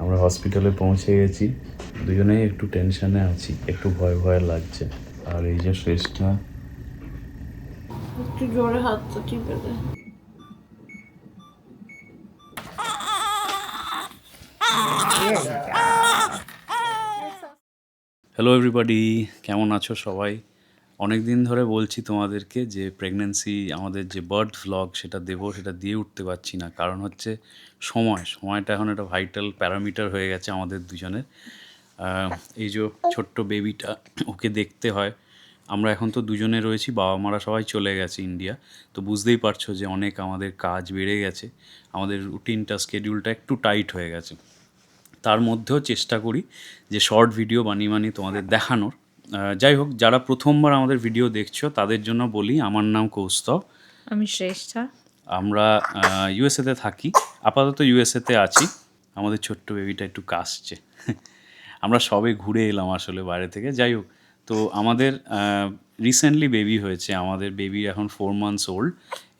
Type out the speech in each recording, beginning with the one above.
আমরা হসপিটালে পৌঁছে গেছি, দুজনেই একটু টেনশনে আছি, একটু ভয় ভয় লাগছে। আর এই যে শ্রেষ্ঠা একটু জোরে হাতটা টিপে দে। হ্যালো এভরিবডি, কেমন আছো সবাই? অনেক দিন ধরে বলছি তোমাদেরকে যে প্রেগন্যান্সি আমাদের যে বার্থ ভ্লগ সেটা দেবো, সেটা দিয়ে উঠতে পারছি না। কারণ হচ্ছে সময়টা এখন একটা ভাইটাল প্যারামিটার হয়ে গেছে আমাদের দুজনের। এই যে ছোট্ট বেবিটা, ওকে দেখতে হয়। আমরা এখন তো দুজনে রয়েছি, বাবা মারা সবাই চলে গেছে ইন্ডিয়া। তো বুঝতেই পারছো যে অনেক আমাদের কাজ বেড়ে গেছে, আমাদের রুটিনটা, স্কেডিউলটা একটু টাইট হয়ে গেছে। তার মধ্যেও চেষ্টা করি যে শর্ট ভিডিও বানিয়ে তোমাদের দেখানোর। যাই হোক, যারা প্রথমবার আমাদের ভিডিও দেখছো তাদের জন্য বলি, আমার নাম কৌস্তব, আমি শ্রেষ্ঠা। আমরা ইউএসএতে থাকি, আপাতত ইউএসএতে আছি। আমাদের ছোট্ট বেবিটা একটু কাশছে। আমরা সবে ঘুরে এলাম আসলে বাইরে থেকে। যাই হোক, তো আমাদের রিসেন্টলি বেবি হয়েছে, আমাদের বেবি এখন 4 months ওল্ড।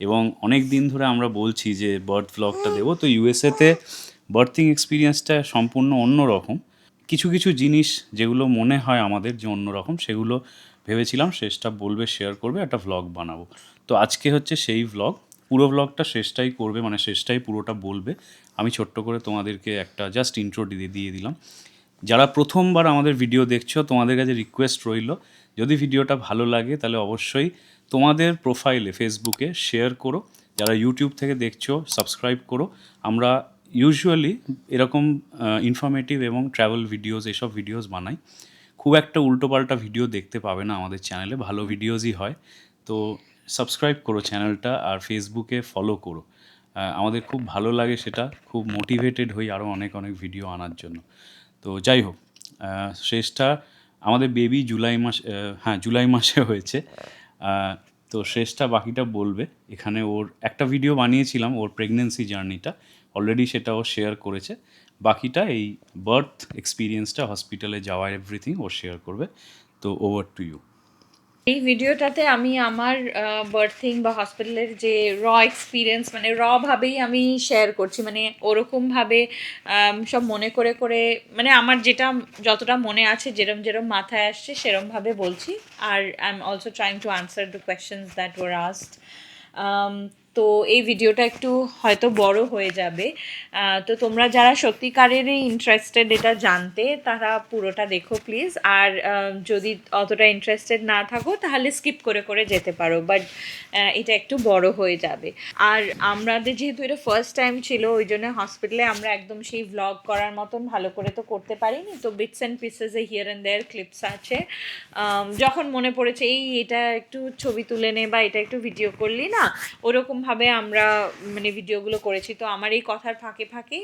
এবং অনেক দিন ধরে আমরা বলছি যে বার্থ ভ্লগটা দেবো। তো ইউএসএতে বার্থিং এক্সপিরিয়েন্সটা সম্পূর্ণ অন্য রকম। কিছু কিছু জিনিস যেগুলো মনে হয় আমাদের যে অন্যরকম, সেগুলো ভেবেছিলাম শ্রেষ্ঠা বলবে, শেয়ার করবে, একটা ভ্লগ বানাবো। তো আজকে হচ্ছে সেই ভ্লগ। পুরো ভ্লগটা শ্রেষ্ঠাই করবে, মানে শ্রেষ্ঠাই পুরোটা বলবে। আমি ছোট্ট করে তোমাদেরকে একটা জাস্ট ইন্ট্রো দিয়ে দিলাম। যারা প্রথমবার আমাদের ভিডিও দেখছো, তোমাদের কাছে রিকোয়েস্ট রইল, যদি ভিডিওটা ভালো লাগে তাহলে অবশ্যই তোমাদের প্রোফাইলে ফেসবুকে শেয়ার করো। যারা ইউটিউব থেকে দেখছো, সাবস্ক্রাইব করো। আমরা ইউজুয়ালি এরকম ইনফরমেটিভ এবং ট্রাভেল ভিডিওস, এসব ভিডিওস বানাই। খুব একটা উল্টোপাল্টা ভিডিও দেখতে পাবে না আমাদের চ্যানেলে, ভালো ভিডিওসই হয়। তো সাবস্ক্রাইব করো চ্যানেলটা, আর ফেসবুকে ফলো করো। আমাদের খুব ভালো লাগে সেটা, খুব মোটিভেটেড হই আরও অনেক অনেক ভিডিও আনার জন্য। তো যাই হোক, শ্রেষ্ঠা, আমাদের বেবি জুলাই মাসে হয়েছে। আহ, তো শ্রেষ্ঠা বাকিটা বলবে। এখানে ওর একটা ভিডিও বানিয়েছিলাম, ওর প্রেগনেন্সি জার্নিটা, অলরেডি সেটা ও শেয়ার করেছে। বাকিটা এই বার্থ এক্সপিরিয়েন্সটা, হসপিটালে যাওয়া, এভরিথিং ও শেয়ার করবে। তো ওভার টু ইউ। এই ভিডিওটাতে আমি আমার বার্থিং বা হসপিটালের যে এক্সপিরিয়েন্স, মানে ভাবেই আমি শেয়ার করছি, মানে ওরকমভাবে সব মনে করে করে, মানে আমার যেটা যতটা মনে আছে, যেরম যেরম মাথায় আসছে সেরমভাবে বলছি। আর I am also trying to answer the questions that were asked. তো এই ভিডিওটা একটু হয়তো বড় হয়ে যাবে। তো তোমরা যারা সত্যিকারেরই ইন্টারেস্টেড এটা জানতে, তারা পুরোটা দেখো প্লিজ। আর যদি অতটা ইন্টারেস্টেড না থাকো তাহলে স্কিপ করে করে যেতে পারো, বাট এটা একটু বড় হয়ে যাবে। আর আমাদের যেহেতু এটা ফার্স্ট টাইম ছিল, ওই জন্য হসপিটালে আমরা একদম সেই ভ্লগ করার মতন ভালো করে তো করতে পারিনি। তো বিটস অ্যান্ড পিসেসে হিয়ার অ্যান্ড দেয়ার ক্লিপস আছে। যখন মনে পড়েছে এটা একটু ছবি তুলে নে বা এটা একটু ভিডিও করলি না, ওরকমভাবে আমরা মানে ভিডিওগুলো করেছি। তো আমার এই কথার ফাঁকে ফাঁকে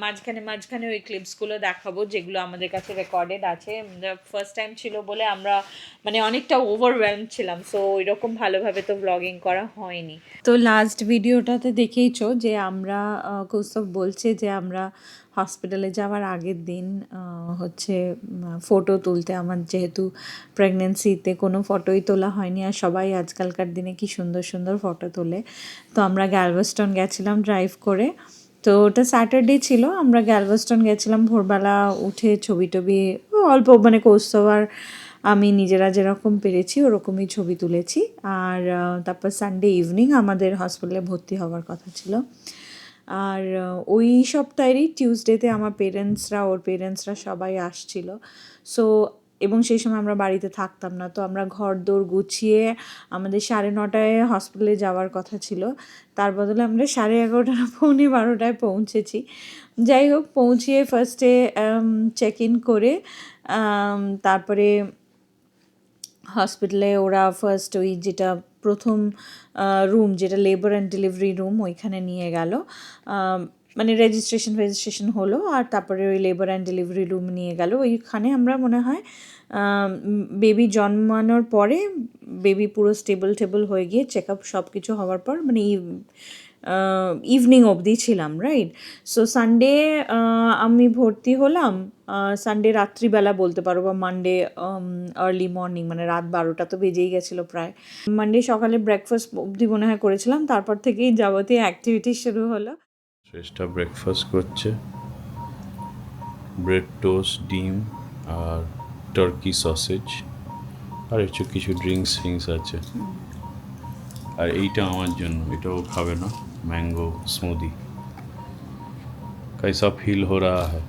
মাঝখানে মাঝখানে ওই ক্লিপসগুলো দেখাবো, যেগুলো আমাদের কাছে রেকর্ডেড আছে। ফার্স্ট টাইম ছিল বলে আমরা মানে অনেকটা ওভারওয়েলম ছিলাম, সো ওইরকম ভালোভাবে তো ব্লগিং করা হয়নি। তো লাস্ট ভিডিওটাতে দেখেইছো যে আমরা কৌস্তব বলছে যে আমরা হসপিটালে যাওয়ার আগের দিন হচ্ছে ফটো তুলতে, আমার যেহেতু প্রেগনেন্সিতে কোনো ফটোই তোলা হয়নি, আর সবাই আজকালকার দিনে কি সুন্দর সুন্দর ফটো তোলে। তো আমরা গ্যালভেস্টন গেছিলাম ড্রাইভ করে। তো ওটা স্যাটারডে ছিল, আমরা গ্যালভেস্টন গেছিলাম ভোরবেলা উঠে, ছবি টবি অল্প, মানে কৌস্তব আর আমি নিজেরা যেরকম পেরেছি ওরকমই ছবি তুলেছি। আর তারপর সানডে ইভিনিং আমাদের হসপিটালে ভর্তি হওয়ার কথা ছিল। আর ওই সপ্তাহেরই টিউসডেতে আমার ওর পেরেন্টসরা সবাই আসছিল। সো এবং সেই সময় আমরা বাড়িতে থাকতাম না, তো আমরা ঘর দৌড় গুছিয়ে আমাদের 9:30টায় হসপিটালে যাওয়ার কথা ছিল, তার বদলে আমরা 11:30 পৌনে 12টায় পৌঁছেছি। যাই হোক, পৌঁছিয়ে ফার্স্টে চেক ইন করে তারপরে হসপিটালে ওরা ফার্স্ট ওই যেটা প্রথম রুম, যেটা লেবার অ্যান্ড ডেলিভারি রুম, ওইখানে নিয়ে গেল। মানে রেজিস্ট্রেশন হলো, আর তারপরে ওই লেবার অ্যান্ড ডেলিভারি রুম নিয়ে গেল। ওইখানে আমরা মনে হয় বেবি জন্মানোর পরে, বেবি পুরো স্টেবল হয়ে গিয়ে চেক আপ সব কিছু হওয়ার পর, মানে ইভিনিং অবধি ছিলাম, রাইট। সো সানডে আমি ভর্তি হলাম, সানডে রাত্রিবেলা বলতে পারো, বা মানডে আর্লি মর্নিং, মানে রাত 12টা তো বেজেই গেছিলো প্রায়। মানডে সকালে ব্রেকফাস্ট অবধি মনে হয় করেছিলাম, তারপর থেকেই যাবতীয় অ্যাক্টিভিটি শুরু হলো। শ্রেষ্ঠা ব্রেকফাস্ট করছে, ব্রেড টোস্ট, ডিম আর টার্কি সসেজ, আর কিছু ড্রিঙ্কস আছে। আর এইটা আমার জন্য, এটাও খাবে না, मैंगो स्मूदी। कैसा फील हो रहा है?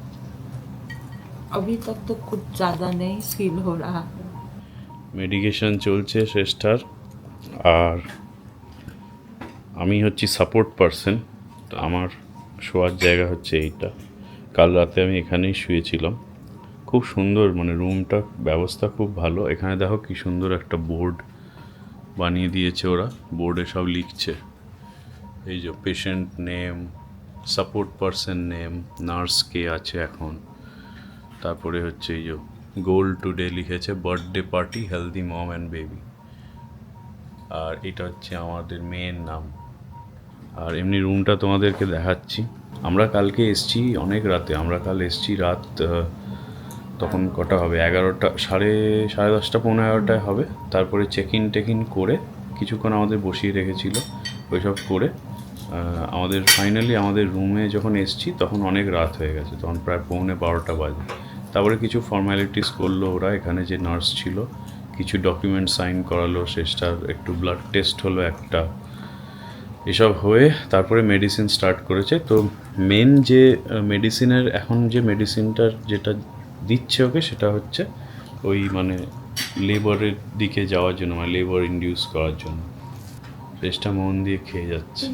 अभी तक तो कुछ ज़्यादा नहीं फील हो रहा है। মেডিকেশন চলছে শ্রেষ্ঠার। আর আমি হচ্ছি সাপোর্ট পারসন, তো আমার শোয়ার জায়গা হচ্ছে এইটা। কাল রাতে আমি এখানেই শুয়েছিলাম। খুব সুন্দর, মানে রুমটা ব্যবস্থা খুব ভালো। এখানে দেখো কি সুন্দর একটা বোর্ড বানিয়ে দিয়েছে ওরা, বোর্ডে সব লিখছে। এই যে patient name, support person name, nurse কে আছে এখন, তারপরে হচ্ছে এই যে গোল টুডে লিখেছে, birthday party healthy mom and baby. আর এটা হচ্ছে আমাদের মেয়ের নাম। আর এমনি রুমটা তোমাদেরকে দেখাচ্ছি। আমরা কালকে এসছি অনেক রাতে, আমরা কাল এসছি রাত তখন কটা হবে, 11টা, সাড়ে 10:30 পৌনে 11টায় হবে। তারপরে চেক ইন করে কিছুক্ষণ আমাদের বসিয়ে রেখেছিল, ওইসব করে আমাদের ফাইনালি আমাদের রুমে যখন এসছি তখন অনেক রাত হয়ে গেছে, তখন প্রায় পৌনে 12টা বাজে। তারপরে কিছু ফর্ম্যালিটিস করলো ওরা, এখানে যে নার্স ছিল কিছু ডকুমেন্ট সাইন করালো, শেষটার একটু ব্লাড টেস্ট হলো একটা, এসব হয়ে তারপরে মেডিসিন স্টার্ট করেছে। তো মেন যে মেডিসিনের এখন যে মেডিসিনটার যেটা দিচ্ছে ওকে, সেটা হচ্ছে ওই মানে লেবারের দিকে যাওয়ার জন্য, মানে লেবার ইনডিউস করার জন্য। শেষটা মন দিয়ে খেয়ে যাচ্ছে।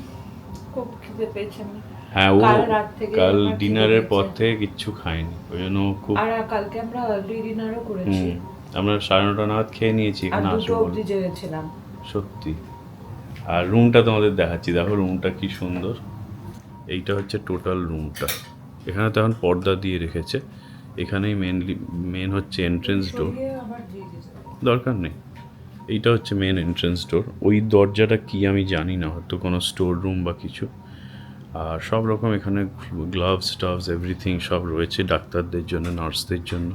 খুব খিদে পেয়েছে আমি। হ্যাঁ, ও কাল রাত থেকে কাল আমার খিদে ডিনারের পর পেয়েছে। থেকে কিচ্ছু খায়নি, ওই জন্য খুব। আর কালকে আমরা আর্লি ডিনারও করেছি আমরা 9:30 নাগাদ খেয়ে নিয়েছি আর এখানে 2টো আসবো অবধি জেগেছিলাম। সত্যি। আর রুমটা তোমাদের দেখাচ্ছি, দেখো রুমটা কি সুন্দর। এইটা হচ্ছে টোটাল রুমটা। এখানে তো এখন পর্দা দিয়ে রেখেছে, এখানেই মেন হচ্ছে এন্ট্রেন্স ডোর, আবার দিয়ে দিয়েছে। দরকার নেই। এইটা হচ্ছে মেন এন্ট্রেন্স ডোর। ওই দরজাটা কি আমি জানি না, হয়তো কোনো স্টোর রুম বা কিছু। আর সব রকম এখানে গ্লাভস টাভস এভরিথিং সব রয়েছে ডাক্তারদের জন্য, নার্সদের জন্য।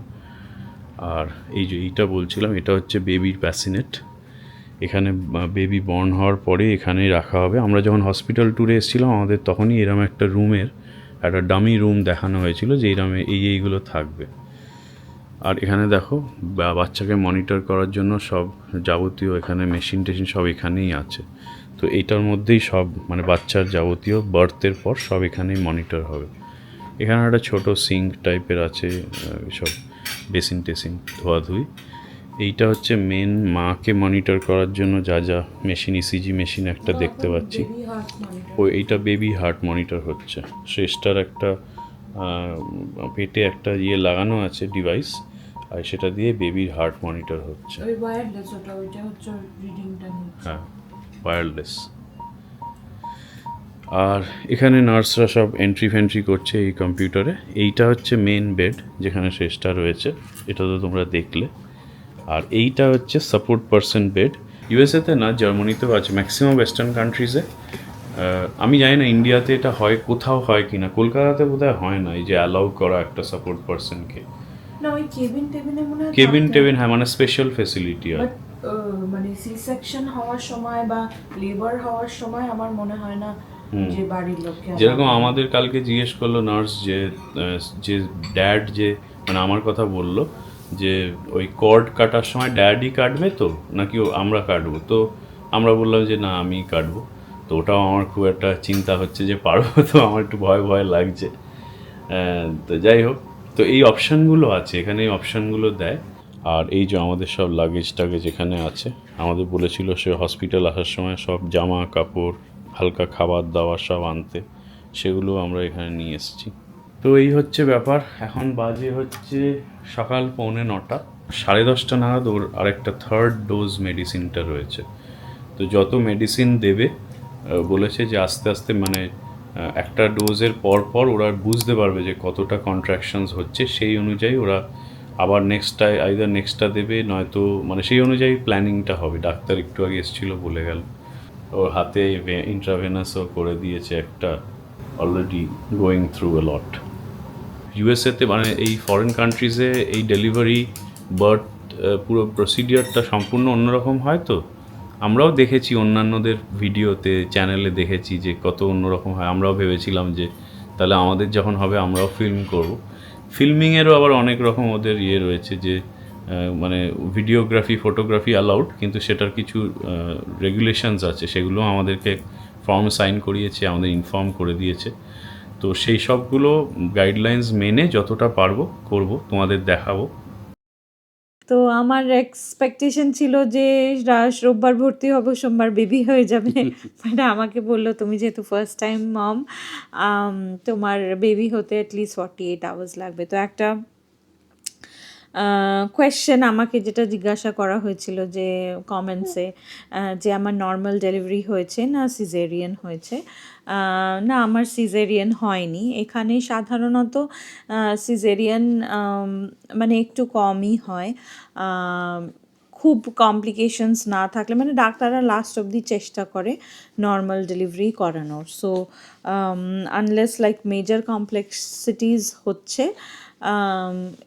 আর এই যে এইটা বলছিলাম, এটা হচ্ছে বেবির প্যাসিনেট। এখানে বেবি বর্ন হওয়ার পরে এখানেই রাখা হবে। আমরা যখন হসপিটাল ট্যুরে এসেছিলাম আমাদের তখনই এরম একটা রুমের একটা ডামি রুম দেখানো হয়েছিল যে এইরমে এইগুলো থাকবে। আর এখানে দেখো বাচ্চাকে মনিটর করার জন্য সব যাবতীয় এখানে মেশিন টেশিন সব এখানেই আছে। তো এইটার মধ্যেই সব মানে বাচ্চার যাবতীয় বার্থের পর সব এখানেই মনিটর হবে। এখানে একটা ছোটো সিঙ্ক টাইপের আছে, সব বেসিন টেসিন ধোয়াধুয়ি। এইটা হচ্ছে মেন মাকে মনিটর করার জন্য যা যা মেশিন, ইসিজি মেশিন একটা দেখতে পাচ্ছি। এইটা বেবি হার্ট মনিটর হচ্ছে। শেষটার একটা পেটে একটা লাগানো আছে ডিভাইস, আর সেটা দিয়ে বেবির হার্ট মনিটর হচ্ছে। হ্যাঁ, ওয়্যারলেস। আর এখানে নার্সরা সব এন্ট্রি করছে এই কম্পিউটারে। এইটা হচ্ছে মেন বেড যেখানে শেষটা রয়েছে, এটা তো তোমরা দেখলে। আর এইটা হচ্ছে সাপোর্ট পারসন বেড। ইউএসএতে না, জার্মানিতেও আছে, ম্যাক্সিমাম ওয়েস্টার্ন কান্ট্রিজে। আমি জানি না ইন্ডিয়াতে এটা হয়, কোথাও হয় কি না। কলকাতাতে বোধহয় হয় না এই যে অ্যালাউ করা একটা সাপোর্ট পারসনকে। না, ওই কেবিন টেবিনে মনে হয় কেবিন, হ্যাঁ, মানে স্পেশাল ফেসিলিটি আর মানে সি সেকশন হওয়ার সময় বা লেবার হওয়ার সময় আমার মনে হয় না যে বাড়ির লোককে। যেরকম আমাদের কালকে জিজ্ঞেস করলো নার্স যে ড্যাড যে মানে আমার কথা বললো যে ওই কর্ড কাটার সময় ড্যাডই কাটবে তো নাকি আমরা কাটবো, তো আমরা বললাম যে না আমি কাটবো। তো ওটাও আমার খুব একটা চিন্তা হচ্ছে যে পারবো, তো আমার একটু ভয় লাগছে। তো যাই হোক, তো এই অপশানগুলো আছে এখানে, এই অপশানগুলো দেয়। আর এই যে আমাদের সব লাগেজ টাগেজ এখানে আছে। আমাদের বলেছিল সে হসপিটাল আসার সময় সব জামা কাপড় হালকা খাবার দাবার সব আনতে, সেগুলো আমরা এখানে নিয়ে এসেছি। তো এই হচ্ছে ব্যাপার। এখন বাজে হচ্ছে সকাল 9:45। 10:30 নাগাদ ওর আরেকটা থার্ড ডোজ মেডিসিনটা রয়েছে। তো যত মেডিসিন দেবে বলেছে যে আস্তে আস্তে মানে একটা ডোজের পর ওরা বুঝতে পারবে যে কতটা কন্ট্রাকশনস হচ্ছে, সেই অনুযায়ী ওরা আবার নেক্সটটা দেবে, নয়তো মানে সেই অনুযায়ী প্ল্যানিংটা হবে। ডাক্তার একটু আগে এসেছিলো বলে গেল, ওর হাতে ইন্ট্রাভেনাসও করে দিয়েছে একটা, অলরেডি গোয়িং থ্রু এ লট। ইউএসএতে মানে এই ফরেন কান্ট্রিজে এই ডেলিভারি বার্থ পুরো প্রসিডিওরটা সম্পূর্ণ অন্যরকম হয়। তো আমরাও দেখেছি অন্যান্যদের ভিডিওতে, চ্যানেলে দেখেছি যে কত অন্যরকম হয়। আমরাও ভেবেছিলাম যে তাহলে আমাদের যখন হবে আমরাও ফিল্ম করব, ফিল্মিংয়েরও আবার অনেক রকম ওদের ইয়ে রয়েছে যে মানে ভিডিওগ্রাফি ফটোগ্রাফি অ্যালাউড, কিন্তু সেটার কিছু রেগুলেশনস আছে, সেগুলো আমাদেরকে ফর্ম সাইন করিয়েছে, আমাদের ইনফর্ম করে দিয়েছে। তো সেই সবগুলো গাইডলাইন্স মেনে যতটা পারবো করব, তোমাদের দেখাবো। তো আমার এক্সপেকটেশন ছিল যে রোববার ভর্তি হব, সোমবার বেবি হয়ে যাবে। মানে আমাকে বললো তুমি যেহেতু ফার্স্ট টাইম মম, তোমার বেবি হতে অ্যাটলিস্ট 48 আওয়ার্স লাগবে। তো একটা কোয়েশ্চেন আমাকে যেটা জিজ্ঞাসা করা হয়েছিল যে কমেন্টসে, যে আমার নর্মাল ডেলিভারি হয়েছে না সিজেরিয়ান হয়েছে। না, আমার সিজেরিয়ান হয়নি। এখানে সাধারণত সিজেরিয়ান মানে একটু কমই হয়, খুব কমপ্লিকেশনস না থাকলে, মানে ডাক্তাররা লাস্ট অবধি চেষ্টা করে নর্মাল ডেলিভারি করানোর। So unless like major complexities হচ্ছে,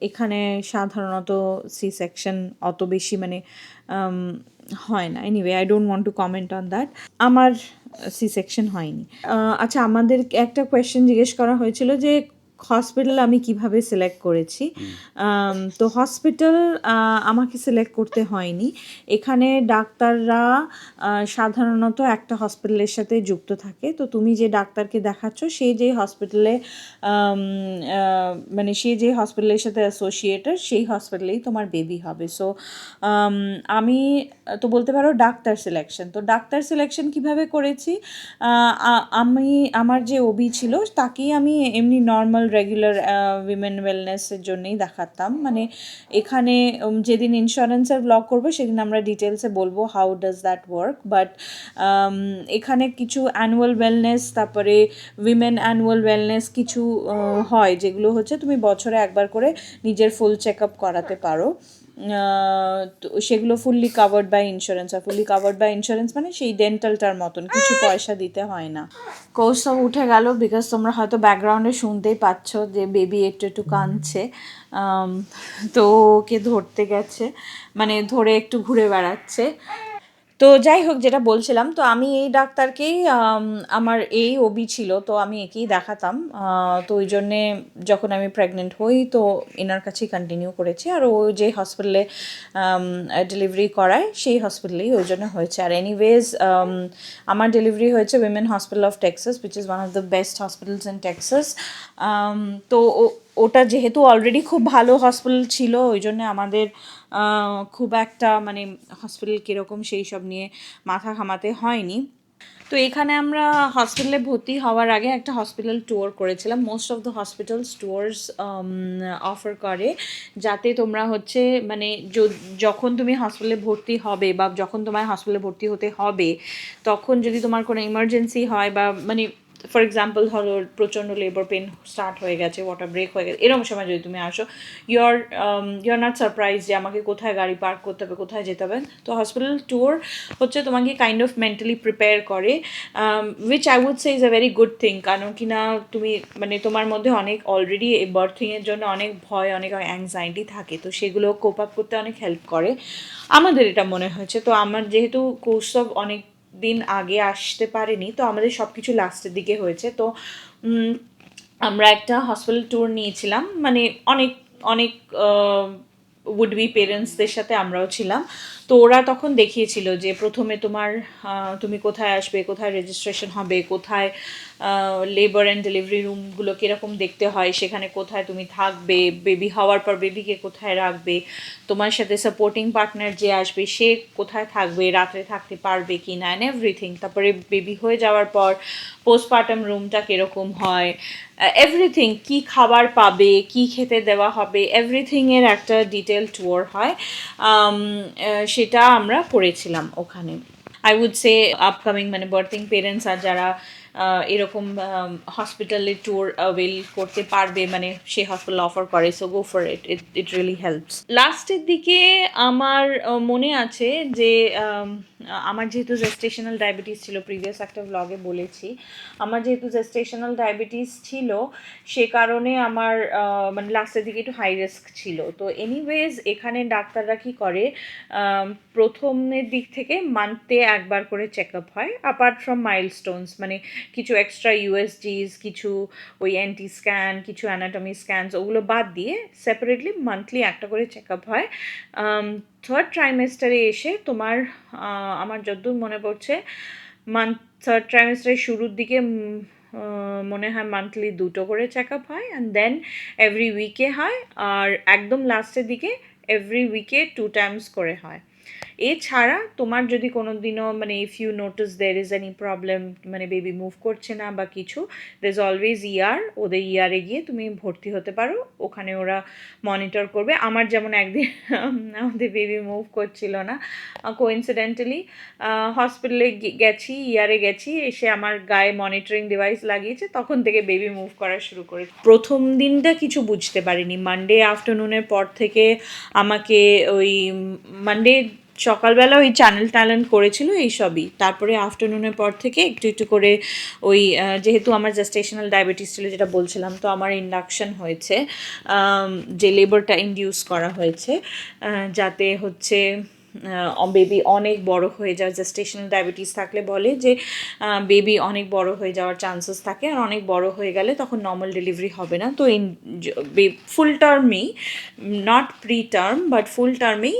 এখানে সাধারণত সি সেকশন অত বেশি মানে হয় না। Anyway, I don't want to comment on that. আমার সি সেকশন হয়নি। আচ্ছা, আমাদের একটা কোয়েশ্চেন জিজ্ঞেস করা হয়েছিল যে হসপিটাল আমি কিভাবে সিলেক্ট করেছি। তো হসপিটাল আমাকে সিলেক্ট করতে হয়নি। এখানে ডাক্তাররা সাধারণত একটা হসপিটালের সাথে যুক্ত থাকে। তো তুমি যে ডাক্তারকে দেখাচ্ছ সে যে হসপিটালে মানে সে যে হসপিটালের সাথে অ্যাসোসিয়েটেড, সেই হসপিটালেই তোমার বেবি হবে। সো আমি তো বলতে পারো ডাক্তার সিলেকশন। তো ডাক্তার সিলেকশন কিভাবে করেছি, আমি আমার যে ওবি ছিল তাকেই আমি এমনি নর্মাল রেগুলার উইমেন ওয়েলনেসের জন্যই দেখাতাম। মানে এখানে যেদিন ইন্স্যুরেন্সের ব্লগ করবো সেদিন আমরা ডিটেলসে বলবো how does that work. But এখানে কিছু অ্যানুয়াল ওয়েলনেস, তারপরে উইমেন অ্যানুয়াল ওয়েলনেস কিছু হয় যেগুলো হচ্ছে তুমি বছরে একবার করে নিজের ফুল চেক আপ করাতে পারো। তো সেগুলো ফুললি কাভার্ড বাই ইন্স্যুরেন্স। আর ফুললি কাভার্ড বাই ইন্স্যুরেন্স মানে সেই ডেন্টালটার মতন, কিছু পয়সা দিতে হয় না। কৌস্তব উঠে গেল, বিকজ তোমরা হয়তো ব্যাকগ্রাউন্ডে শুনতেই পাচ্ছ যে বেবি একটু একটু কাঁদছে। তো ওকে ধরতে গেছে, মানে ধরে একটু ঘুরে বেড়াচ্ছে। তো যাই হোক, যেটা বলছিলাম, তো আমি এই ডাক্তারকেই আমার এই ওবি ছিল, তো আমি একেই দেখাতাম। তো ওই জন্যে যখন আমি প্রেগনেন্ট হই তো এনার কাছেই কন্টিনিউ করেছি। আর ও যে হসপিটালে ডেলিভারি করায় সেই হসপিটালেই ওই জন্য হয়েছে। আর এনিওয়েজ আমার ডেলিভারি হয়েছে women hospital of Texas, which is one of the best hospitals in Texas. তো ওটা যেহেতু অলরেডি খুব ভালো হসপিটাল ছিল, ওই জন্য আমাদের খুব একটা মানে হসপিটাল কীরকম সেই সব নিয়ে মাথা ঘামাতে হয়নি। তো এখানে আমরা হসপিটালে ভর্তি হওয়ার আগে একটা হসপিটাল ট্যুর করেছিলাম। Most of the hospitals tours offer করে, যাতে তোমরা হচ্ছে মানে যখন তুমি হসপিটালে ভর্তি হবে বা যখন তোমার হসপিটালে ভর্তি হতে হবে, তখন যদি তোমার কোনো ইমার্জেন্সি হয় বা মানে ফর এক্সাম্পল ধরো প্রচণ্ড লেবার পেন স্টার্ট হয়ে গেছে, ওয়াটার ব্রেক হয়ে গেছে, এরকম সময় যদি তুমি আসো, ইউ আর নট সারপ্রাইজ যে আমাকে কোথায় গাড়ি পার্ক করতে হবে, কোথায় যেতে হবে। তো হসপিটাল ট্যুর হচ্ছে তোমাকে কাইন্ড অফ মেন্টালি প্রিপেয়ার করে, which I would say is a very good thing. কারণ কি না তুমি মানে তোমার মধ্যে অনেক অলরেডি বার্থিংয়ের জন্য অনেক ভয়, অনেক অ্যাংজাইটি থাকে, তো সেগুলো কোপ আপ করতে অনেক হেল্প করে, আমাদের এটা মনে হয়েছে। তো আমার যেহেতু কৌস্তব অনেক দিন আগে আসতে পারেনি, তো আমাদের সব কিছু লাস্টের দিকে হয়েছে। তো আমরা একটা হসপিটাল ট্যুর নিয়েছিলাম, মানে অনেক অনেক উড বি পেরেন্টসদের সাথে আমরাও ছিলাম। তো ওরা তখন দেখিয়েছিল যে প্রথমে তুমি কোথায় আসবে, কোথায় রেজিস্ট্রেশন হবে, কোথায় লেবার অ্যান্ড ডেলিভারি রুমগুলো কীরকম দেখতে হয়, সেখানে কোথায় তুমি থাকবে, বেবি হওয়ার পর বেবিকে কোথায় রাখবে, তোমার সাথে সাপোর্টিং পার্টনার যে আসবে সে কোথায় থাকবে, রাত্রে থাকতে পারবে কি না, অ্যান্ড এভরিথিং। তারপরে বেবি হয়ে যাওয়ার পর পোস্টপার্টাম রুমটা কীরকম হয়, এভরিথিং, কি খাবার পাবে, কি খেতে দেওয়া হবে, এভরিথিংয়ের একটা ডিটেল ট্যুর হয়। সেটা আমরা করেছিলাম ওখানে। আই উড সে আপকামিং মানে বার্থিং পেরেন্টস আর যারা এরকম হসপিটালে ট্যুর অ্যাভেল করতে পারবে, মানে সে হসপিটাল অফার করে, so go for it really helps. লাস্টের দিকে আমার মনে আছে যে আমার যেহেতু জেস্টেশনাল ডায়াবেটিস ছিল, প্রিভিয়াস একটা ব্লগে বলেছি, আমার যেহেতু জেস্টেশনাল ডায়াবেটিস ছিল সে কারণে আমার মানে লাস্টের দিকে একটু হাই রিস্ক ছিল। তো এনিওয়েজ এখানে ডাক্তাররা কী করে, প্রথমের দিক থেকে মান্থে একবার করে চেক আপ হয়, অ্যাপার্ট ফ্রম মাইলস্টোনস, মানে কিছু এক্সট্রা ইউএসজিস, কিছু ওই অ্যান্টি স্ক্যান, কিছু অ্যানাটমি স্ক্যানস, ওগুলো বাদ দিয়ে সেপারেটলি মান্থলি একটা করে চেক আপ হয়। থার্ড ট্রাইমেস্টারে এসে তোমার আমার যতদূর মনে পড়ছে থার্ড ট্রাইমেস্টারের শুরুর দিকে মনে হয় মান্থলি 2টো করে চেক আপ হয়, অ্যান্ড দেন এভরি উইকে হয়, আর একদম লাস্টের দিকে এভরি উইকে 2 টাইমস করে হয়। এছাড়া তোমার যদি কোনো দিনও মানে if you notice there is any problem, মানে বেবি মুভ করছে না বা কিছু, দের ইজ অলওয়েজ ওদের ইয়ারে গিয়ে তুমি ভর্তি হতে পারো, ওখানে ওরা মনিটর করবে। আমার যেমন একদিন আমাদের বেবি মুভ করছিল না, কোইন্সিডেন্টালি হসপিটালে গেছি, ইয়ারে গেছি, এসে আমার গায়ে মনিটরিং ডিভাইস লাগিয়েছে, তখন থেকে বেবি মুভ করা শুরু করে। প্রথম দিনটা কিছু বুঝতে পারিনি, মানডে আফটারনুনের পর থেকে আমাকে ওই মানডে সকালবেলা ওই চ্যানেল করেছিল এইসবই, তারপরে আফটারনুনের পর থেকে একটু একটু করে ওই যেহেতু আমার জেস্টেশনাল ডায়াবেটিস ছিল যেটা বলছিলাম, তো আমার ইন্ডাকশন হয়েছে, যে লেবারটা ইনডিউস করা হয়েছে, যাতে হচ্ছে বেবি অনেক বড় হয়ে যায়। জেস্টেশনাল ডায়াবেটিস থাকলে বলে যে বেবি অনেক বড় হয়ে যাওয়ার চান্সেস থাকে, আর অনেক বড় হয়ে গেলে তখন নর্মাল ডেলিভারি হবে না। তো ফুল টার্মেই, not preterm but full টার্মেই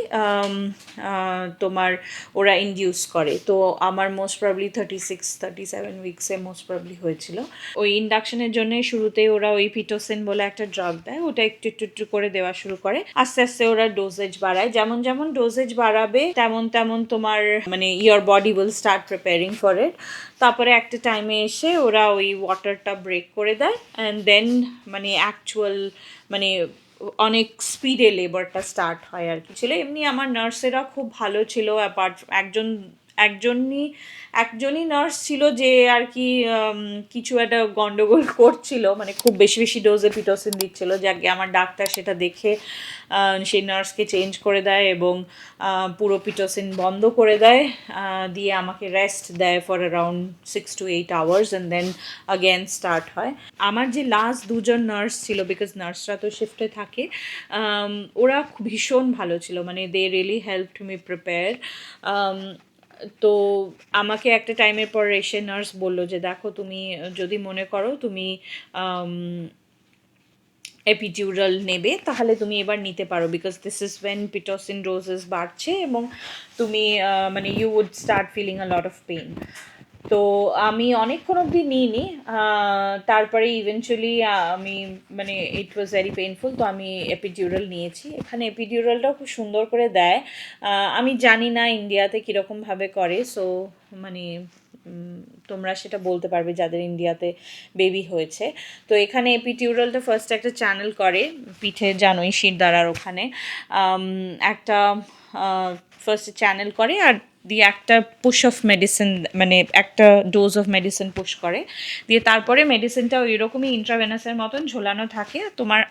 তোমার ওরা ইনডিউস করে। তো আমার মোস্ট প্রবলি 36-37 উইক্সে মোস্ট প্রবলি হয়েছিল। ওই ইন্ডাকশনের জন্য শুরুতে ওরা ওই পিটোসিন বলে একটা ড্রাগ দেয়, ওটা একটু একটু একটু করে দেওয়া শুরু করে, আস্তে আস্তে ওরা ডোজেজ বাড়ায়, যেমন যেমন ডোজেজ বাড়াবে তেমন তেমন তোমার মানে your body will start preparing for it. তারপরে একটা টাইমে এসে ওরা ওই ওয়াটারটা ব্রেক করে দেয়, অ্যান্ড দেন মানে অ্যাকচুয়াল মানে অনেক স্পিডে লেবারটা স্টার্ট হয় আর কি ছিল। এমনি আমার নার্সেরা খুব ভালো ছিল, অ্যাপার্ট একজনই নার্স ছিল যে আর কি কিছু একটা গন্ডগোল করছিল, মানে খুব বেশি বেশি ডোজে পিটোসিন দিচ্ছিল, যাকে আমার ডাক্তার সেটা দেখে সেই নার্সকে চেঞ্জ করে দেয় এবং পুরো পিটোসিন বন্ধ করে দেয়, দিয়ে আমাকে রেস্ট দেয় for around 6 to 8 hours, and then again start হয়। আমার যে লাস্ট দুজন নার্স ছিল, বিকজ নার্সরা তো শিফটে থাকে, ওরা ভীষণ ভালো ছিল, মানে they really helped me prepare. তো আমাকে একটা টাইমের পর এসে নার্স বললো যে দেখো তুমি যদি মনে করো তুমি এপিডিউরাল নেবে তাহলে তুমি এবার নিতে পারো, because this is when Pitocin doses বাড়ছে এবং তুমি মানে you would start feeling a lot of pain. তো আমি অনেকক্ষণ অবধি নিইনি, তারপরে ইভেনচুয়ালি আমি মানে ইট ওয়াজ ভেরি পেইনফুল, তো আমি এপিডিউরাল নিয়েছি। এখানে এপিডিউরালটাও খুব সুন্দর করে দেয়, আমি জানি না ইন্ডিয়াতে কীরকমভাবে করে, সো মানে তোমরা সেটা বলতে পারবে যাদের ইন্ডিয়াতে বেবি হয়েছে। তো এখানে এপিডিউরালটা ফার্স্ট একটা চ্যানেল করে পিঠে, জানোই শিরদাঁড়ার ওখানে একটা ফার্স্ট চ্যানেল করে, আর দিয়ে একটা পুশ অফ মেডিসিন, মানে একটা ডোজ অফ মেডিসিন পুশ করে, দিয়ে তারপরে মেডিসিনটা ওই রকমই ইন্ট্রাভেনাসের মতন ঝোলানো থাকে।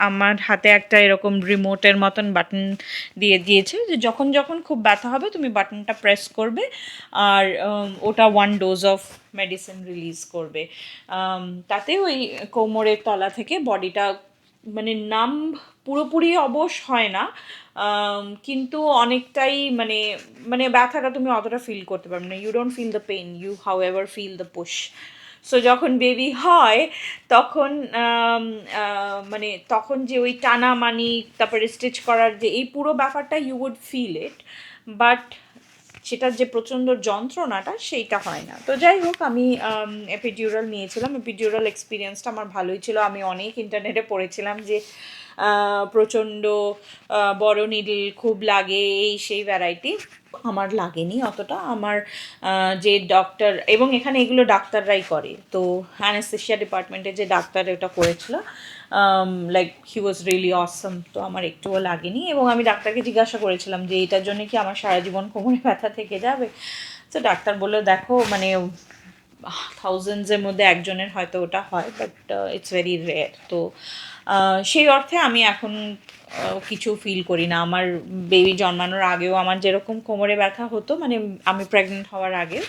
আমার হাতে একটা এরকম রিমোটের মতন বাটন দিয়েছে, যে যখন যখন খুব ব্যথা হবে তুমি বাটনটা প্রেস করবে আর ওটা 1 ডোজ অফ মেডিসিন রিলিজ করবে। তাতে ওই কোমরের তলা থেকে বডিটা মানে পুরোপুরি অবশ হয় না, কিন্তু অনেকটাই মানে ব্যথাটা তুমি অতটা ফিল করতে পারবে না, you don't feel the pain, you however feel the push. So যখন বেবি হয় তখন মানে তখন যে ওই টানা মানি তারপরে স্টিচ করার যে এই পুরো ব্যাপারটা you would feel it, but সেটার যে প্রচণ্ড যন্ত্রণাটা সেইটা হয় না। তো যাই হোক, আমি এপিডিউরাল নিয়েছিলাম, এপিডিউরাল এক্সপিরিয়েন্সটা আমার ভালোই ছিল। আমি অনেক ইন্টারনেটে পড়েছিলাম যে প্রচণ্ড বড় নিডল খুব লাগে, এই সেই ভ্যারাইটি। আমার লাগেনি অতটা, আমার যে ডক্টর, এবং এখানে এগুলো ডাক্তাররাই করে, তো অ্যানেস্থেশিয়া ডিপার্টমেন্টে যে ডাক্তার এটা করেছিল, লাইক হি ওয়াজ রিয়েলি অসম, তো আমার একটুও লাগেনি। এবং আমি ডাক্তারকে জিজ্ঞাসা করেছিলাম যে এটার জন্য কি আমার সারা জীবন কোমরে ব্যথা থেকে যাবে? তো ডাক্তার বললো দেখো মানে থাউজেন্ডসের মধ্যে একজনের হয়তো ওটা হয়, বাট ইটস ভেরি রেয়ার। তো সেই অর্থে আমি এখন কিছু ফিল করি না। আমার বেবি জন্মানোর আগেও আমার যেরকম কোমরে ব্যথা হতো, মানে আমি প্রেগনেন্ট হওয়ার আগেও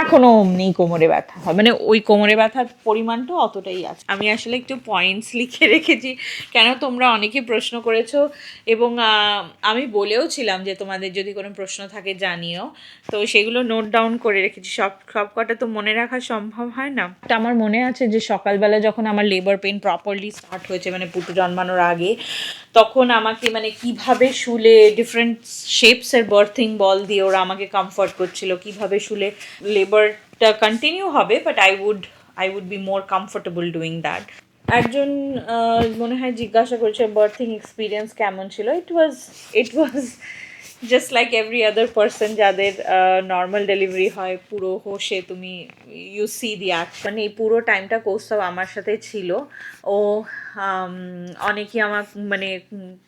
এখনও অমনি কোমরে ব্যথা হয়, মানে ওই কোমরে ব্যথার পরিমাণটা অতটাই আছে। আমি আসলে একটু পয়েন্টস লিখে রেখেছি, কেন তোমরা অনেকে প্রশ্ন করেছো এবং আমি বলেও ছিলাম যে তোমাদের যদি কোনো প্রশ্ন থাকে জানিও, তো সেগুলো নোট ডাউন করে রেখেছি। সব কটা তো মনে রাখা সম্ভব হয় না। তা আমার মনে আছে যে সকালবেলা যখন আমার লেবার পেন প্রপারলি স্টার্ট হয়েছে, মানে পুটু জন্মানোর আগে, তখন আমাকে মানে কিভাবে শুলে ডিফারেন্ট শেপসের বার্থিং বল দিয়ে ওরা আমাকে কমফর্ট করছিল, কিভাবে শুলে লেবারটা কন্টিনিউ হবে, but I would be more comfortable doing that. একজন মনে হয় জিজ্ঞাসা করেছে বার্থিং এক্সপিরিয়েন্স কেমন ছিল। It was just like every other person যাদের নর্মাল ডেলিভারি হয়, পুরো হোশে তুমি ইউ সি দি অ্যাক্ট, মানে এই পুরো টাইমটা কৌস্তব আমার সাথে ছিল। ও অনেকেই আমার মানে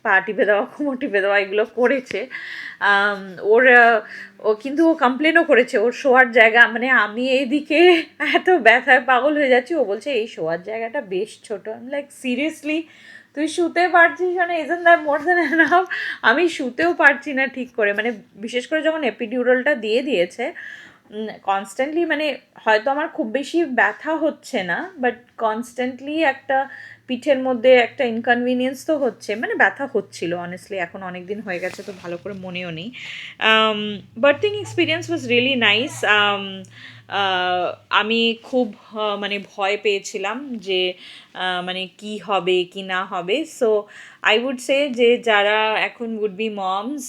পা টিপে দেওয়া, কোমর টিপে দেওয়া এগুলো করেছে। ও কিন্তু ও কমপ্লেনও করেছে ওর শোয়ার জায়গা, মানে আমি এইদিকে এত ব্যথায় পাগল হয়ে যাচ্ছি, ও বলছে এই শোয়ার জায়গাটা বেশ ছোটো। আমি লাইক সিরিয়াসলি তুই শুতে পারছিস, মানে isn't that more than enough? আমি শুতেও পারছি না ঠিক করে, মানে বিশেষ করে যখন এপিডিউরালটা দিয়ে দিয়েছে কনস্ট্যান্টলি, মানে হয়তো আমার খুব বেশি ব্যথা হচ্ছে না, বাট কনস্ট্যান্টলি একটা পিঠের মধ্যে একটা ইনকনভিনিয়েন্স তো হচ্ছে, মানে ব্যথা হচ্ছিল অনেস্টলি। এখন অনেক দিন হয়ে গেছে তো ভালো করে মনেও নেই। Berthing experience was really nice. আমি খুব মানে ভয় পেয়েছিলাম যে মানে কি হবে কি না হবে। সো আই উড সে যে যারা এখন উড বি মমস,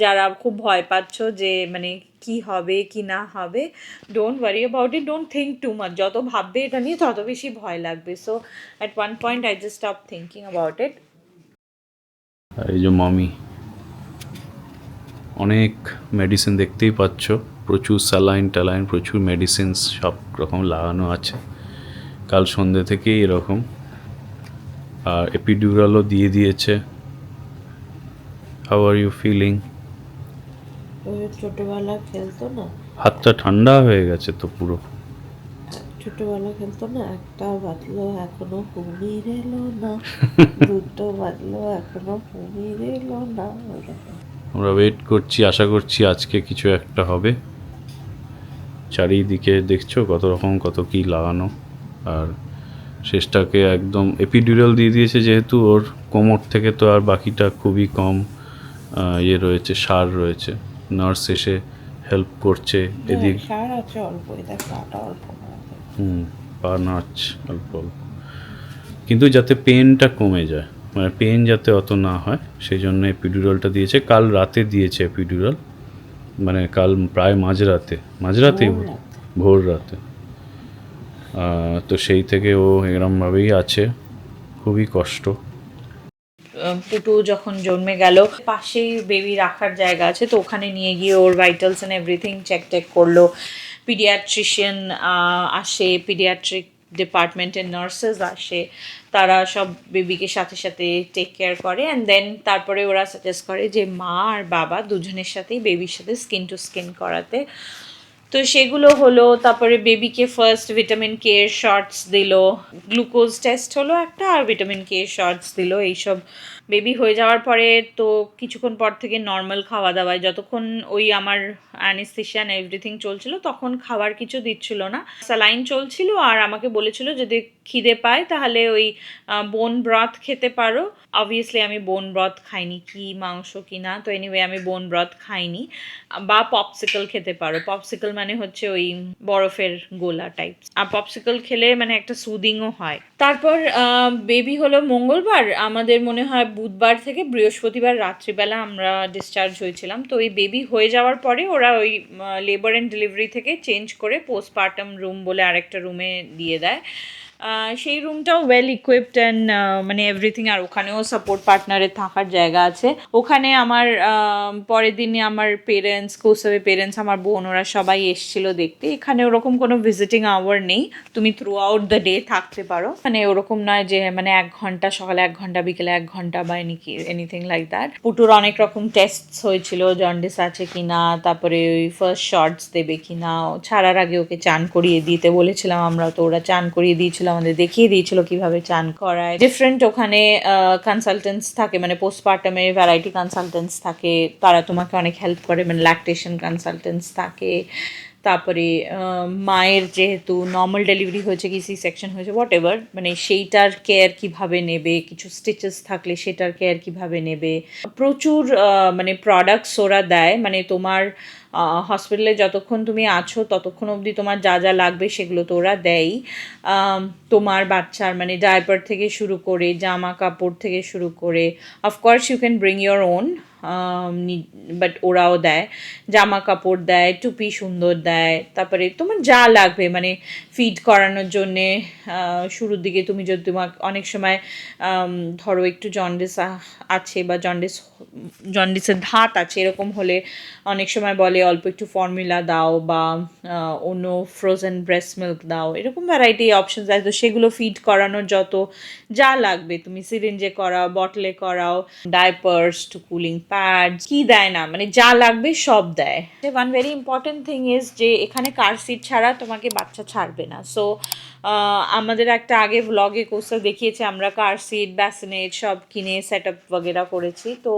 যারা খুব ভয় পাচ্ছ যে মানে কি হবে কি না হবে, don't worry about it, don't think too much. যত ভাববে এটা নিয়ে তত বেশি ভয় লাগবে। So at one point I just stop thinking about it. আর এই যে মামি, অনেক মেডিসিন দেখতেই পাচ্ছ, প্রচুর স্যালাইন প্রচুর মেডিসিনস সব রকম লাগানো আছে কাল সন্ধ্যে থেকেই এরকম। আর এপিডিউরালও দিয়ে দিয়েছে। How are you feeling? ছোটবেলা খেলতো না, হাতটা ঠান্ডা হয়ে গেছে তো পুরো। ছোটবেলা খেলতো না, একটা বাজলো এখনো কুমির এলো না, দুটো বাজলো এখনো কুমির এলো না, ওরকম। আমরা ওয়েট করছি, আশা করছি আজকে কিছু একটা হবে। চারিদিকে দেখছো কত রকম কত কি লাগানো। আর শেষটাকে একদম এপিডিউরাল দিয়ে দিয়েছে, যেহেতু ওর কোমর থেকে তো আর বাকিটা খুবই কম ইয়ে রয়েছে, সার রয়েছে। নার্স এসে হেল্প করছে এদিক। সার আছে অল্প, এটা পাটা অল্প পা নাচ অল্প অল্প, কিন্তু যাতে পেনটা কমে যায়, মানে পেন যাতে অত না হয় সেই জন্য এপিডিউরালটা দিয়েছে। কাল রাতে দিয়েছে এপিডিউরাল, মানে কাল প্রায় মাঝরাতেই ভোর রাতে। তো সেই থেকে ও এরমভাবেই আছে, খুবই কষ্ট। পুটু যখন জন্মে গেল, পাশেই বেবি রাখার জায়গা আছে, তো ওখানে নিয়ে গিয়ে ওর ভাইটালস অ্যান্ড এভরিথিং চেক করলো। পিডিয়াট্রিশিয়ান আসে, পিডিয়াট্রিক ডিপার্টমেন্টের নার্সেস আসে, তারা সব বেবিকে সাথে সাথে টেক কেয়ার করে। অ্যান্ড দেন তারপরে ওরা সাজেস্ট করে যে মা আর বাবা দুজনের সাথেই বেবির সাথে স্কিন টু স্কিন করাতে। তো সেগুলো হলো। তারপরে বেবিকে ফার্স্ট ভিটামিন কে এর শর্টস দিল, গ্লুকোজ টেস্ট হলো একটা, আর ভিটামিন কে এর শর্টস দিল। এইসব বেবি হয়ে যাওয়ার পরে তো কিছুক্ষণ পর থেকে নর্মাল খাওয়া দাওয়ায়, যতক্ষণ ওই আমার অ্যানেস্থেশিয়া এভরিথিং চলছিল তখন খাবার কিছু দিচ্ছিল না, স্যালাইন চলছিল। আর আমাকে বলেছিল যদি খিদে পায় তাহলে ওই বোন ব্রথ খেতে পারো। অবভিয়াসলি আমি বোন ব্রথ খাইনি, কি মাংস কি না, তো এনিওয়ে আমি বোন ব্রথ খাইনি। বা পপসিকল খেতে পারো। পপসিকল মানে হচ্ছে ওই বরফের গোলা টাইপ, আর পপসিকল খেলে মানে একটা সুদিংও হয়। তারপর বেবি হলো মঙ্গলবার, আমাদের মনে হয় বুধবার থেকে বৃহস্পতিবার রাত্রিবেলা আমরা ডিসচার্জ হয়েছিলাম। তো ওই বেবি হয়ে যাওয়ার পরে ওরা ওই লেবার অ্যান্ড ডেলিভারি থেকে চেঞ্জ করে পোস্টপার্টাম রুম বলে আরেকটা রুমে দিয়ে দেয়। সেই রুমটাও ওয়েল ইকুইপড অ্যান্ড মানে এভরিথিং। আর ওখানেও সাপোর্ট পার্টনারের থাকার জায়গা আছে। ওখানে আমার পরের দিনে আমার পেরেন্টস, কৌশবের পেরেন্টস, আমার বোন, ওরা সবাই এসেছিলো দেখতে। এখানে ওরকম কোনো ভিজিটিং আওয়ার নেই, তুমি থ্রু আউট দ্য ডে থাকতে পারো। মানে ওরকম নয় যে মানে 1 ঘন্টা সকালে 1 ঘন্টা বিকেলে 1 ঘন্টা বা এনিথিং লাইক দ্যাট। পুটুর অনেক রকম টেস্টস হয়েছিল, জন্ডিস আছে কিনা, তারপরে ওই ফার্স্ট শর্টস দেবে কিনা, ছাড়ার আগে ওকে চান করিয়ে দিতে বলেছিলাম আমরা, তো ওরা চান করিয়ে দিয়েছিল আমাদের দেখিয়ে দিয়েছিল কিভাবে চান করায়। ডিফারেন্ট ওখানে কনসালটেন্টস থাকে, মানে পোস্টপার্টামের ভ্যারাইটি কনসালটেন্টস থাকে, তারা তোমাকে অনেক হেল্প করে, মানে ল্যাকটেশন কনসালটেন্টস থাকে। তারপরে মায়ের যেহেতু নর্মাল ডেলিভারি হয়েছে কি সি সেকশন হয়েছে হোয়াট এভার, মানে সেইটার কেয়ার কিভাবে নেবে, কিছু স্টিচেস থাকলে সেটার কেয়ার কিভাবে নেবে, প্রচুর মানে প্রোডাক্টস ওরা দেয়, মানে তোমার হসপিটালে যতক্ষণ তুমি আছো ততক্ষণ অবধি তোমার যা যা লাগবে সেগুলো তো ওরা দেয়ই। তোমার বাচ্চার মানে ডায়াপার থেকে শুরু করে জামা কাপড় থেকে শুরু করে, of course you can bring your own, but ওরাও দেয়, জামা কাপড় দেয়, টুপি সুন্দর দেয়, তারপরে তোমার যা লাগবে মানে ফিড করানোর জন্যে। শুরুর দিকে তুমি যদি তোমার অনেক সময় ধরো একটু জন্ডিস আছে বা জন্ডিসের ধাত আছে, এরকম হলে অনেক সময় বলে অল্প একটু ফর্মুলা দাও বা অন্য ফ্রোজেন ব্রেস্ট মিল্ক দাও, এরকম ভ্যারাইটি অপশনস আছে। তো সেগুলো ফিড করানোর যত যা লাগবে তুমি সিরিঞ্জে করাও, বটলে করাও, ডাইপার্স টু কুলিং প্যাডস, কি দেয় না, মানে যা লাগবে সব দেয়। One very important thing is যে এখানে কার সিট ছাড়া তোমাকে বাচ্চা ছাড়বে না। সো আমাদের একটা আগে ব্লগে কোর্সটা দেখিয়েছে, আমরা কার সিট ব্যাসিনেট সব কিনে সেট আপ বগেরা করেছি। তো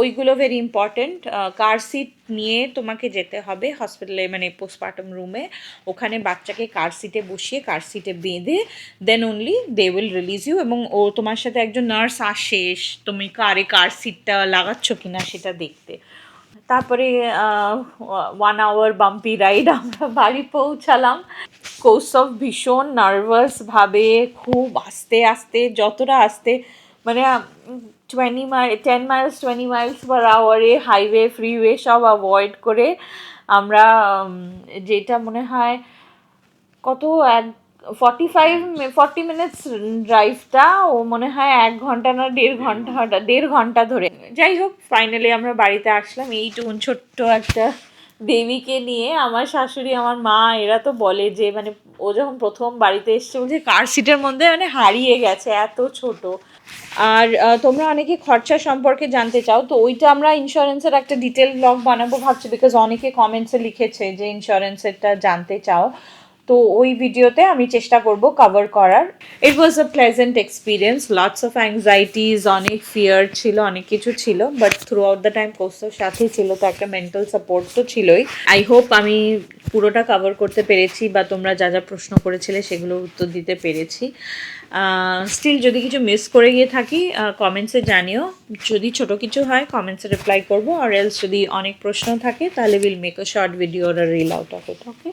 ওইগুলো ভেরি ইম্পর্টেন্ট। কার সিট নিয়ে তোমাকে যেতে হবে হসপিটালে, মানে পোস্টপার্টাম রুমে, ওখানে বাচ্চাকে কার সিটে বসিয়ে কার সিটে বেঁধে then only they will release you, এবং ও তোমার সাথে একজন নার্স আসে তুমি কার সিটটা লাগাচ্ছ কিনা সেটা দেখতে। তারপরে 1 আওয়ার বাম্পি রাইড, আমরা বাড়ি পৌঁছালাম। কৌস্তভ ভীষণ নার্ভাসভাবে খুব আস্তে আস্তে, যতটা আস্তে মানে 10 মাইলস 20 মাইলস পার আওয়ারে হাইওয়ে ফ্রিওয়ে সব অ্যাভয়েড করে আমরা যেটা মনে হয় কত 40 মিনিটস ড্রাইভটা ও মনে হয় 1 ঘন্টা না 1.5 ঘন্টা ধরে। যাই হোক ফাইনালি আমরা বাড়িতে আসলাম এইটুকুন ছোট্ট একটা বেবিকে নিয়ে। আমার শাশুড়ি আমার মা এরা তো বলে যে মানে ও যখন প্রথম বাড়িতে এসছে বলছে কার সিটের মধ্যে মানে হারিয়ে গেছে, এত ছোট। আর তোমরা অনেকে খরচা সম্পর্কে জানতে চাও, তো ওইটা আমরা ইন্স্যুরেন্সের একটা ডিটেল ব্লগ বানাবো ভাবছি, বিকজ অনেকে কমেন্টসে লিখেছে যে ইন্স্যুরেন্সেরটা জানতে চাও। তো ওই ভিডিওতে আমি চেষ্টা করব কভার করার। It was a pleasant experience, lots of anxieties, অনেক ফিয়ার ছিল, অনেক কিছু ছিল, but throughout the time Kaustav সাথেই ছিল, তো একটা মেন্টাল সাপোর্ট তো ছিলই। আই হোপ আমি পুরোটা কভার করতে পেরেছি বা তোমরা যা যা প্রশ্ন করেছিলে সেগুলোর উত্তর দিতে পেরেছি। স্টিল যদি কিছু মিস করে গিয়ে থাকি কমেন্টসে জানিও, যদি ছোট কিছু হয় কমেন্টসে রিপ্লাই করবো, আর এলস যদি অনেক প্রশ্ন থাকে তাহলে will make a short video আর reel out of it. Okay,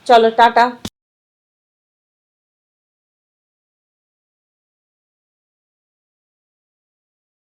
চলো টাটা।